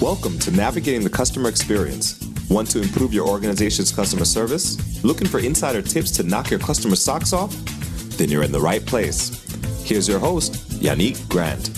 Welcome to Navigating the Customer Experience. Want to improve your organization's customer service? Looking for insider tips to knock your customer socks off? Then you're in the right place. Here's your host, Yannick Grant.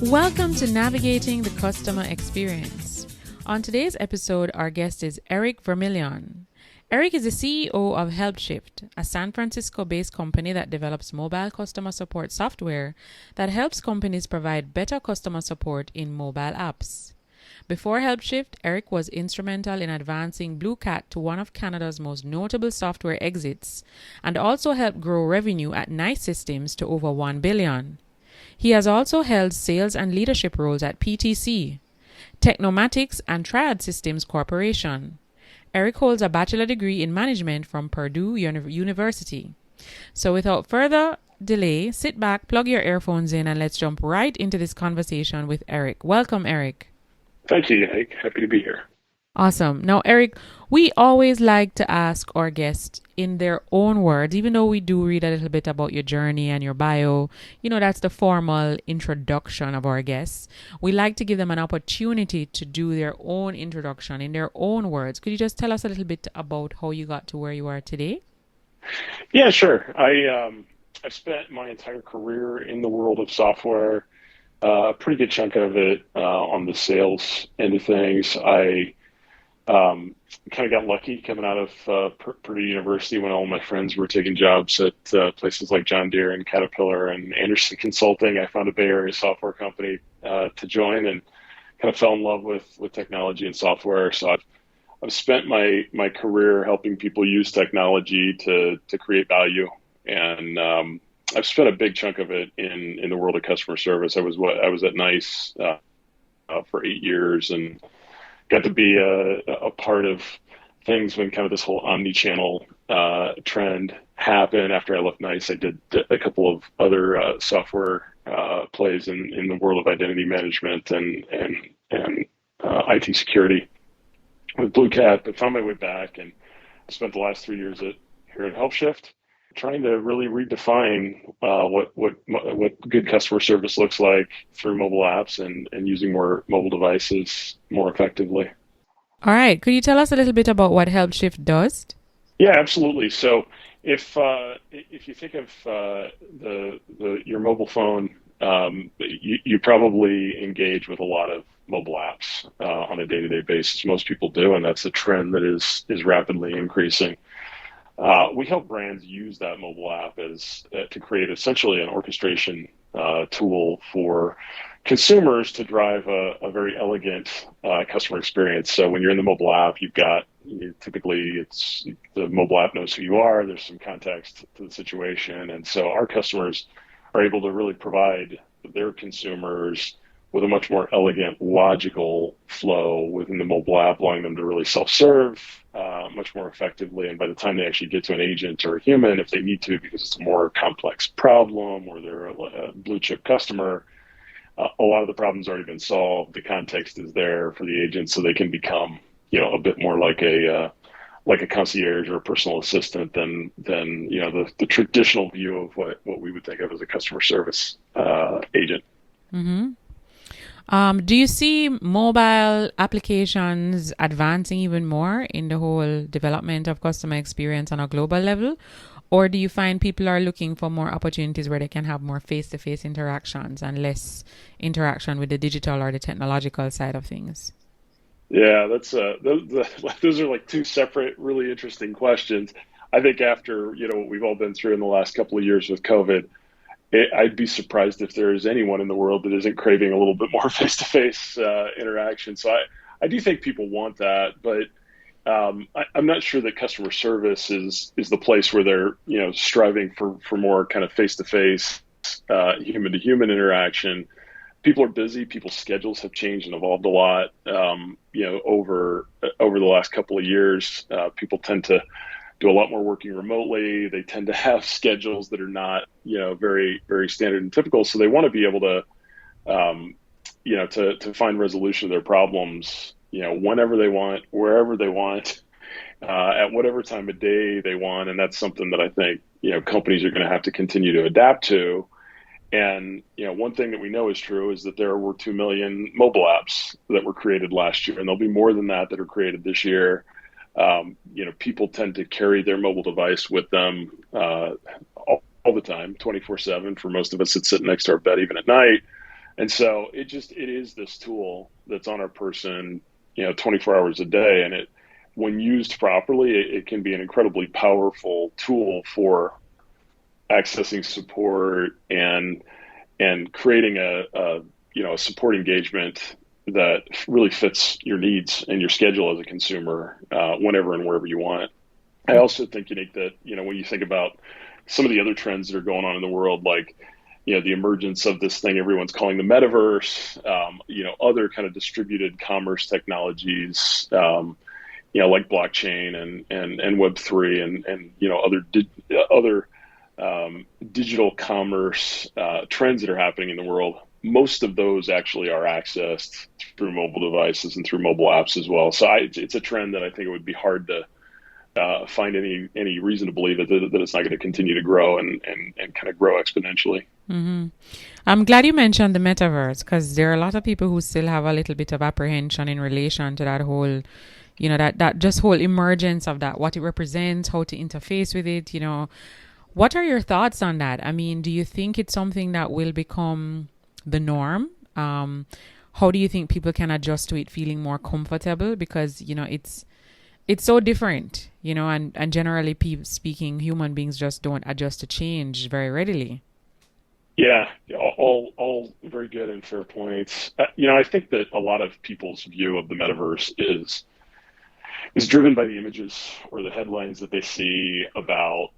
Welcome to Navigating the Customer Experience. On today's episode, our guest is Eric Vermillion. Eric is the CEO of Helpshift, a San Francisco-based company that develops mobile customer support software that helps companies provide better customer support in mobile apps. Before Helpshift, Eric was instrumental in advancing BlueCat to one of Canada's most notable software exits and also helped grow revenue at Nice Systems to over $1 billion. He has also held sales and leadership roles at PTC, Tecnomatix, and Triad Systems Corporation. Eric holds a bachelor degree in management from Purdue University. So without further delay, sit back, plug your earphones in, and let's jump right into this conversation with Eric. Welcome, Eric. Thank you, Yannick. Happy to be here. Awesome. Now, Eric, we always like to ask our guests in their own words, even though we do read a little bit about your journey and your bio. You know, that's the formal introduction of our guests. We like to give them an opportunity to do their own introduction in their own words. Could you just tell us a little bit about how you got to where you are today? Yeah, sure. I've spent my entire career in the world of software. A pretty good chunk of it on the sales end of things. I kind of got lucky coming out of Purdue University when all my friends were taking jobs at places like John Deere and Caterpillar and Anderson Consulting. I found a Bay Area software company to join and kind of fell in love with technology and software. So I've spent my career helping people use technology to create value, and I've spent a big chunk of it in the world of customer service. I was at Nice for 8 years and got to be a part of things when kind of this whole omni-channel trend happened. After I left Nice, I did a couple of other software plays in the world of identity management and IT security with BlueCat, but found my way back and spent the last 3 years here at Helpshift, trying to really redefine what good customer service looks like through mobile apps and using more mobile devices more effectively. All right. Could you tell us a little bit about what Helpshift does? Yeah, absolutely. So if you think of your mobile phone, you probably engage with a lot of mobile apps on a day-to-day basis. Most people do, and that's a trend that is rapidly increasing. We help brands use that mobile app as to create essentially an orchestration tool for consumers to drive a very elegant customer experience. So when you're in the mobile app, typically it's the mobile app knows who you are. There's some context to the situation, and so our customers are able to really provide their consumers with a much more elegant, logical flow within the mobile app, allowing them to really self-serve much more effectively. And by the time they actually get to an agent or a human, if they need to, because it's a more complex problem or they're a blue chip customer, a lot of the problems already been solved. The context is there for the agent, so they can become, a bit more like a concierge or a personal assistant than the traditional view of what we would think of as a customer service agent. Mm-hmm. Do you see mobile applications advancing even more in the whole development of customer experience on a global level? Or do you find people are looking for more opportunities where they can have more face-to-face interactions and less interaction with the digital or the technological side of things? Yeah, that's those are like two separate, really interesting questions. I think after, what we've all been through in the last couple of years with COVID, I'd be surprised if there is anyone in the world that isn't craving a little bit more face-to-face interaction. So I do think people want that, but I'm not sure that customer service is the place where they're striving for more kind of face-to-face, human-to-human interaction. People are busy. People's schedules have changed and evolved a lot. Over the last couple of years, people tend to do a lot more working remotely. They tend to have schedules that are not, very, very standard and typical. So they want to be able to, to find resolution of their problems, whenever they want, wherever they want, at whatever time of day they want. And that's something that I think, companies are going to have to continue to adapt to. And one thing that we know is true is that there were 2 million mobile apps that were created last year, and there'll be more than that are created this year. People tend to carry their mobile device with them all the time, 24/7. For most of us, it's sitting next to our bed even at night. And so it is this tool that's on our person, 24 hours a day. And when used properly, it can be an incredibly powerful tool for accessing support and creating a support engagement that really fits your needs and your schedule as a consumer, whenever and wherever you want. I also think, that, when you think about some of the other trends that are going on in the world, like, the emergence of this thing everyone's calling the Metaverse, other kind of distributed commerce technologies, like blockchain and Web3 and other digital commerce trends that are happening in the world. Most of those actually are accessed through mobile devices and through mobile apps as well. So it's a trend that I think it would be hard to find any reason to believe that it's not going to continue to grow and kind of grow exponentially. Mm-hmm. I'm glad you mentioned the metaverse, because there are a lot of people who still have a little bit of apprehension in relation to that whole, that just whole emergence of that, what it represents, how to interface with it. What are your thoughts on that? I mean, do you think it's something that will become the norm? How do you think people can adjust to it feeling more comfortable? Because, it's so different, and generally speaking, human beings just don't adjust to change very readily. Yeah, all very good and fair points. I think that a lot of people's view of the metaverse is driven by the images or the headlines that they see about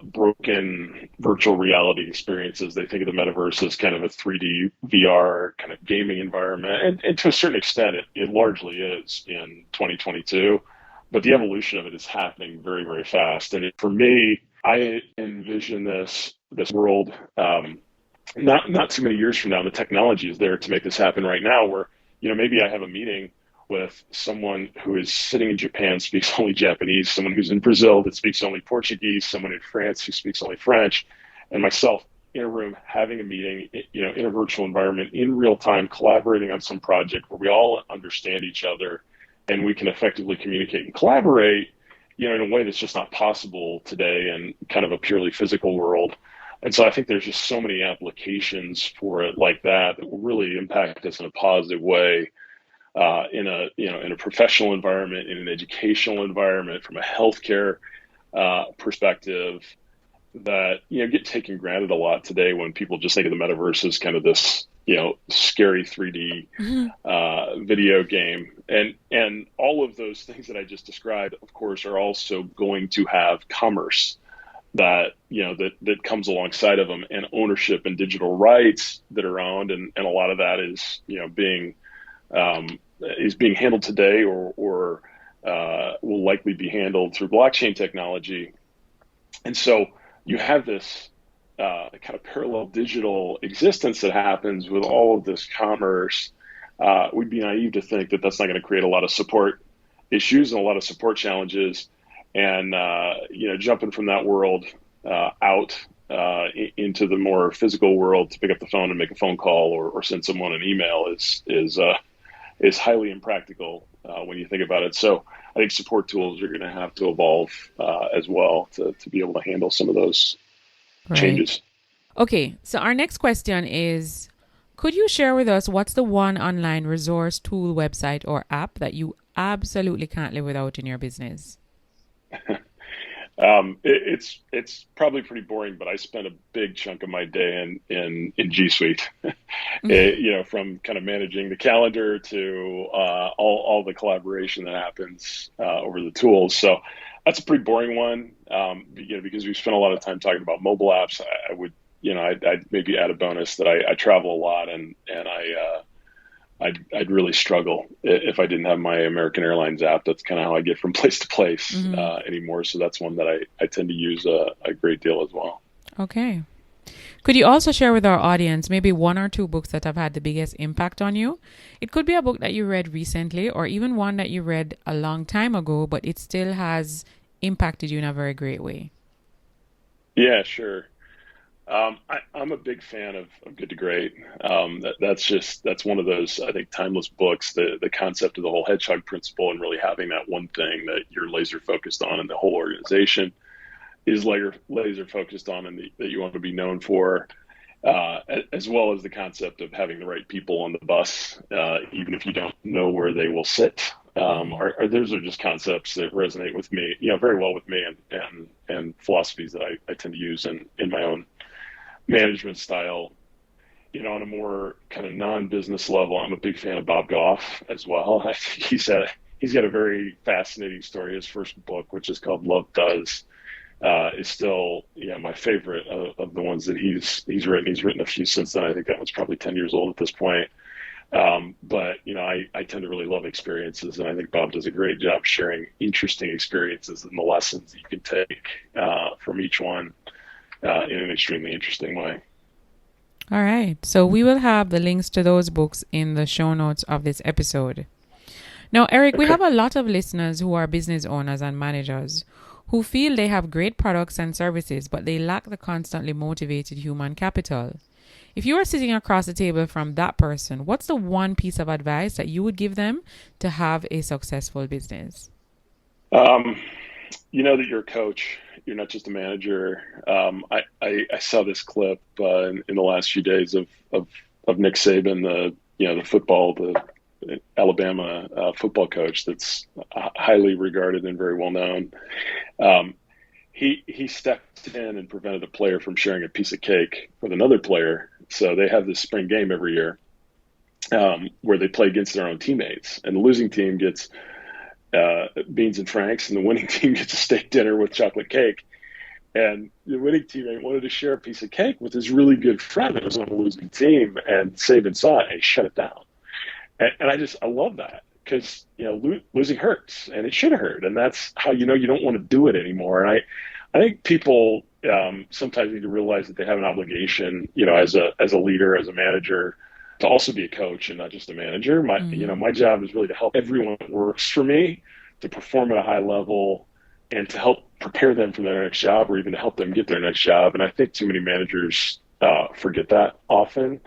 broken virtual reality experiences. They think of the metaverse as kind of a 3D VR kind of gaming environment, and to a certain extent, it largely is in 2022. But the evolution of it is happening very, very fast. And for me, I envision this world not too many years from now. The technology is there to make this happen right now, where maybe I have a meeting with someone who is sitting in Japan, speaks only Japanese, someone who's in Brazil that speaks only Portuguese, someone in France who speaks only French, and myself in a room having a meeting, in a virtual environment in real time, collaborating on some project where we all understand each other and we can effectively communicate and collaborate, in a way that's just not possible today in kind of a purely physical world. And so I think there's just so many applications for it like that will really impact us in a positive way, in a professional environment, in an educational environment, from a healthcare perspective, that get taken granted a lot today when people just think of the metaverse as kind of this scary 3D video game. And all of those things that I just described, of course, are also going to have commerce that that comes alongside of them, and ownership and digital rights that are owned, and a lot of that is being handled today or will likely be handled through blockchain technology. And so you have this kind of parallel digital existence that happens with all of this commerce. We'd be naive to think that that's not going to create a lot of support issues and a lot of support challenges. And jumping from that world out into the more physical world to pick up the phone and make a phone call or send someone an email is highly impractical when you think about it. So I think support tools are going to have to evolve as well to be able to handle some of those changes. Okay, so our next question is, could you share with us what's the one online resource, tool, website, or app that you absolutely can't live without in your business? It's probably pretty boring, but I spend a big chunk of my day in G Suite, from kind of managing the calendar to all the collaboration that happens over the tools. So that's a pretty boring one, because we spent a lot of time talking about mobile apps. I would, I'd maybe add a bonus that I travel a lot, and I'd really struggle if I didn't have my American Airlines app. That's kind of how I get from place to place anymore. So that's one that I tend to use a great deal as well. Okay. Could you also share with our audience maybe one or two books that have had the biggest impact on you? It could be a book that you read recently, or even one that you read a long time ago, but it still has impacted you in a very great way. Yeah, sure. I'm a big fan of Good to Great. That's one of those, I think, timeless books. The concept of the whole hedgehog principle and really having that one thing that you're laser focused on, and the whole organization is laser focused on, and that you want to be known for, as well as the concept of having the right people on the bus, even if you don't know where they will sit. Those are just concepts that resonate with me, very well with me, and philosophies that I tend to use in my own management style. On a more kind of non-business level, I'm a big fan of Bob Goff as well. I think he's got a very fascinating story. His first book, which is called Love Does, is still my favorite of the ones that he's written. He's written a few since then. I think that one's probably 10 years old at this point. But I tend to really love experiences, and I think Bob does a great job sharing interesting experiences and the lessons that you can take from each one in an extremely interesting way. All right. So we will have the links to those books in the show notes of this episode. Now, Eric, we have a lot of listeners who are business owners and managers who feel they have great products and services, but they lack the constantly motivated human capital. If you were sitting across the table from that person, what's the one piece of advice that you would give them to have a successful business? That you're a coach. You're not just a manager. I saw this clip in the last few days of Nick Saban, the Alabama football coach that's highly regarded and very well known. He stepped in and prevented a player from sharing a piece of cake with another player. So they have this spring game every year where they play against their own teammates, and the losing team gets beans and franks, and the winning team gets a steak dinner with chocolate cake. And the winning teammate wanted to share a piece of cake with his really good friend that was on the losing team, and Saban saw it and he shut it down. And I love that, because losing hurts, and it should hurt, and that's how you don't want to do it anymore. And I think people sometimes need to realize that they have an obligation, as a leader, as a manager, to also be a coach and not just a manager. My job is really to help everyone that works for me to perform at a high level, and to help prepare them for their next job, or even to help them get their next job. And I think too many managers forget that often.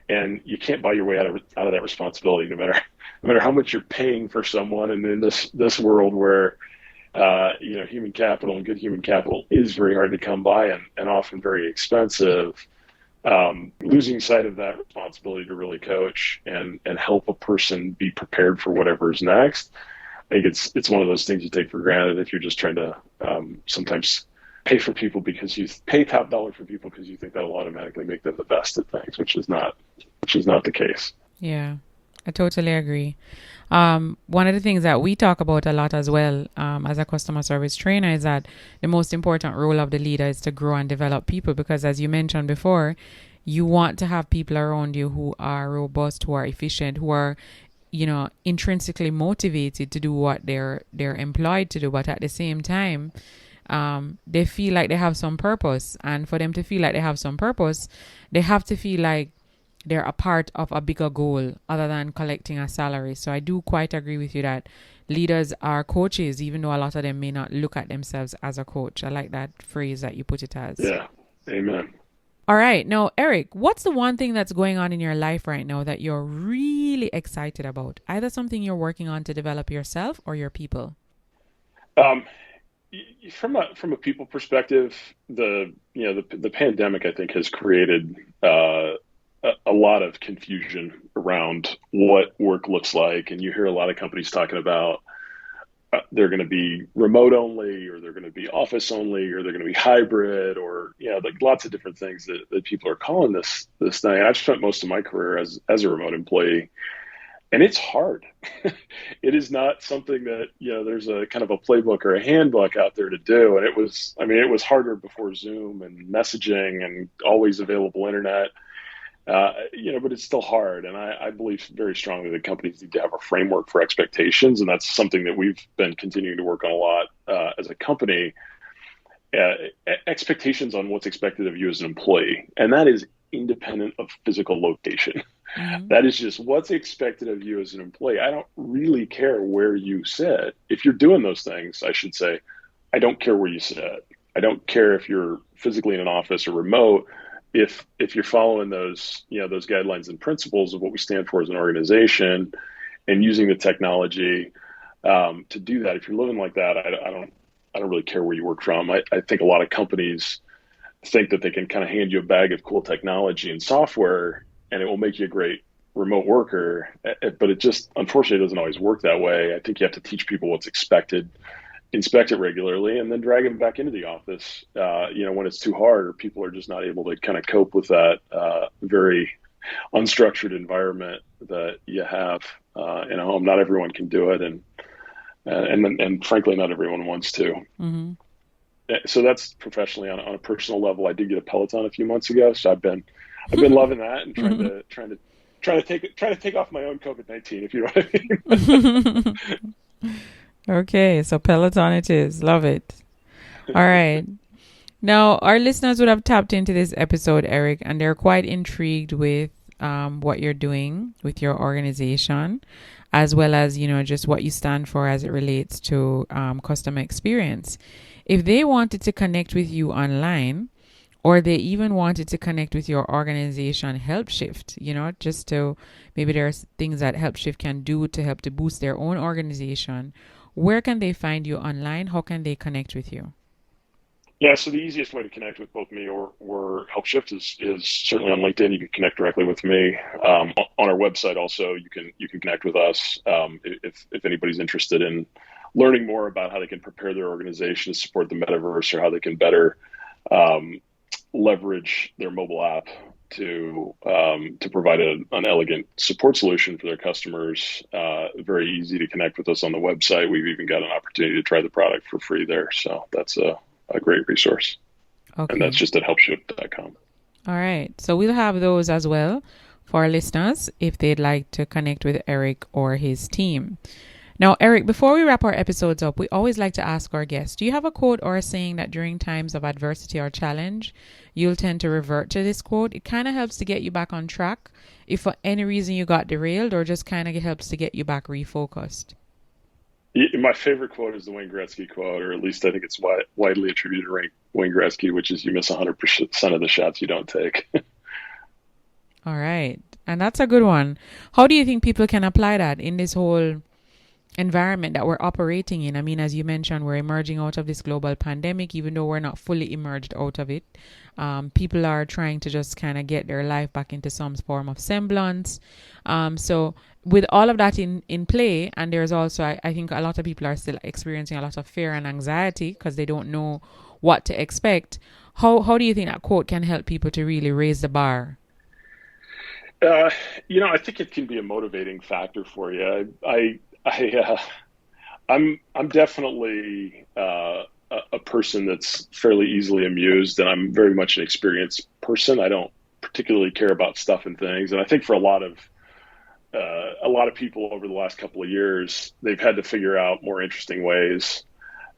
And you can't buy your way out of that responsibility, no matter how much you're paying for someone. And in this world where human capital and good human capital is very hard to come by, and often very expensive, losing sight of that responsibility to really coach and help a person be prepared for whatever's next, I think it's one of those things you take for granted if you're just trying to sometimes pay for people because you pay top dollar for people because you think that'll automatically make them the best at things, which is not the case. Yeah, I totally agree. One of the things that we talk about a lot as well as a customer service trainer is that the most important role of the leader is to grow and develop people, because as you mentioned before, you want to have people around you who are robust, who are efficient, who are intrinsically motivated to do what they're employed to do, but at the same time they feel like they have some purpose. And for them to feel like they have some purpose, they have to feel like they're a part of a bigger goal other than collecting a salary. So I do quite agree with you that leaders are coaches, even though a lot of them may not look at themselves as a coach. I like that phrase that you put it as. Yeah. Amen. All right. Now, Eric, what's the one thing that's going on in your life right now that you're really excited about? Either something you're working on to develop yourself or your people? From a people perspective, the pandemic, I think, has created a lot of confusion around what work looks like. And you hear a lot of companies talking about they're going to be remote only, or they're going to be office only, or they're going to be hybrid, or like lots of different things that people are calling this thing. And I've spent most of my career as a remote employee, and it's hard. It is not something that there's a kind of a playbook or a handbook out there to do. And it was harder before Zoom and messaging and always available internet. But it's still hard. And I believe very strongly that companies need to have a framework for expectations. And that's something that we've been continuing to work on a lot as a company. Expectations on what's expected of you as an employee. And that is independent of physical location. Mm-hmm. That is just what's expected of you as an employee. I don't really care where you sit. If you're doing those things, I should say, I don't care where you sit. I don't care if you're physically in an office or remote. if you're following those, those guidelines and principles of what we stand for as an organization and using the technology to do that, if you're living like that, I don't really care where you work from. I think a lot of companies think that they can kind of hand you a bag of cool technology and software and it will make you a great remote worker, but it just unfortunately doesn't always work that way. I think you have to teach people what's expected, inspect it regularly, and then drag them back into the office when it's too hard or people are just not able to kind of cope with that very unstructured environment that you have in a home. Not everyone can do it, and frankly not everyone wants to. Mm-hmm. So that's professionally. On a personal level, I did get a Peloton a few months ago, so I've been loving that and trying to take off my own COVID-19, if you know what I mean. Okay, so Peloton it is. Love it. All right. Now, our listeners would have tapped into this episode, Eric, and they're quite intrigued with what you're doing with your organization, as well as, just what you stand for as it relates to customer experience. If they wanted to connect with you online, or they even wanted to connect with your organization, Helpshift, just to, maybe there's things that Helpshift can do to help to boost their own organization, where can they find you online? How can they connect with you? Yeah, so the easiest way to connect with both me or Helpshift is certainly on LinkedIn. You can connect directly with me. On our website also, you can connect with us if anybody's interested in learning more about how they can prepare their organization to support the metaverse, or how they can better leverage their mobile app to provide an elegant support solution for their customers. Very easy to connect with us on the website. We've even got an opportunity to try the product for free there. So that's a great resource. Okay. And that's just at helpshift.com. All right. So we'll have those as well for our listeners if they'd like to connect with Eric or his team. Now, Eric, before we wrap our episodes up, we always like to ask our guests, do you have a quote or a saying that during times of adversity or challenge, you'll tend to revert to this quote? It kind of helps to get you back on track if for any reason you got derailed, or just kind of helps to get you back refocused. My favorite quote is the Wayne Gretzky quote, or at least I think it's widely attributed to Wayne Gretzky, which is, you miss 100% of the shots you don't take. All right. And that's a good one. How do you think people can apply that in this whole environment that we're operating in? I mean, as you mentioned, we're emerging out of this global pandemic, even though we're not fully emerged out of it. People are trying to just kind of get their life back into some form of semblance. So with all of that in play, and there's also, I think a lot of people are still experiencing a lot of fear and anxiety because they don't know what to expect. How do you think that quote can help people to really raise the bar? I think it can be a motivating factor for you. I'm definitely a person that's fairly easily amused, and I'm very much an experienced person. I don't particularly care about stuff and things, and I think for a lot of people over the last couple of years, they've had to figure out more interesting ways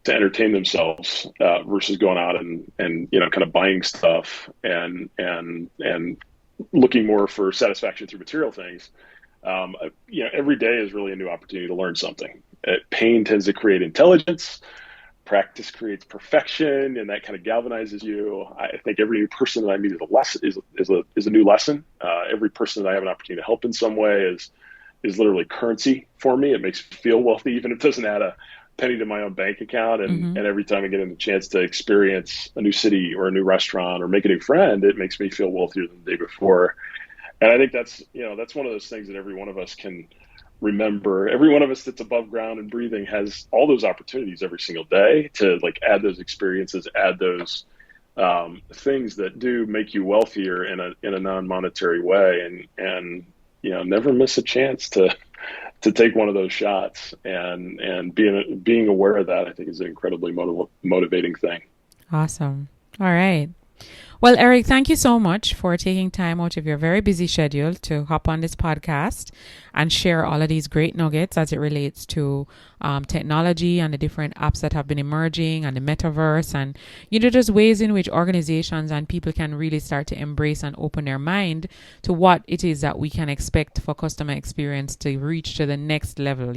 to entertain themselves versus going out and kind of buying stuff and looking more for satisfaction through material things. Every day is really a new opportunity to learn something. Pain tends to create intelligence. Practice creates perfection, and that kind of galvanizes you. I think every new person that I meet is a new lesson. Every person that I have an opportunity to help in some way is literally currency for me. It makes me feel wealthy, even if it doesn't add a penny to my own bank account. And every time I get a chance to experience a new city or a new restaurant or make a new friend, it makes me feel wealthier than the day before. And I think that's one of those things that every one of us can remember. Every one of us that's above ground and breathing has all those opportunities every single day to add those experiences, add those things that do make you wealthier in a non-monetary way, and never miss a chance to take one of those shots, and being aware of that, I think, is an incredibly motivating thing. Awesome. All right. Well, Eric, thank you so much for taking time out of your very busy schedule to hop on this podcast and share all of these great nuggets as it relates to technology and the different apps that have been emerging and the metaverse, and just ways in which organizations and people can really start to embrace and open their mind to what it is that we can expect for customer experience to reach to the next level,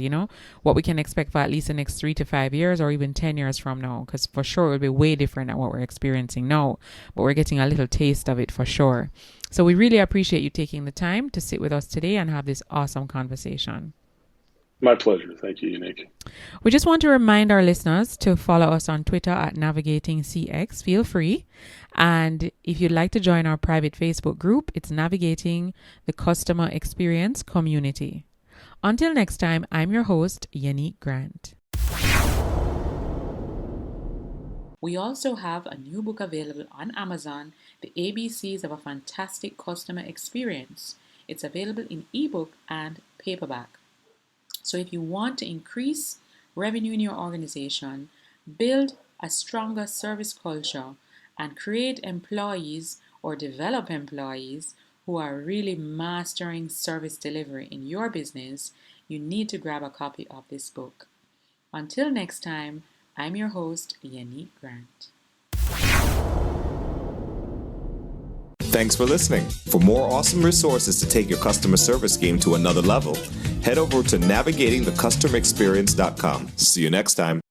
what we can expect for at least the next 3 to 5 years or even 10 years from now, because for sure it will be way different than what we're experiencing now, but we're getting getting a little taste of it for sure. So we really appreciate you taking the time to sit with us today and have this awesome conversation. My pleasure. Thank you, Unique. We just want to remind our listeners to follow us on Twitter at NavigatingCX. Feel free. And if you'd like to join our private Facebook group, it's Navigating the Customer Experience Community. Until next time, I'm your host, Yannick Grant. We also have a new book available on Amazon, The ABCs of a Fantastic Customer Experience. It's available in ebook and paperback. So if you want to increase revenue in your organization, build a stronger service culture, and create employees or develop employees who are really mastering service delivery in your business, you need to grab a copy of this book. Until next time, I'm your host, Yannick Grant. Thanks for listening. For more awesome resources to take your customer service game to another level, head over to navigatingthecustomerexperience.com. See you next time.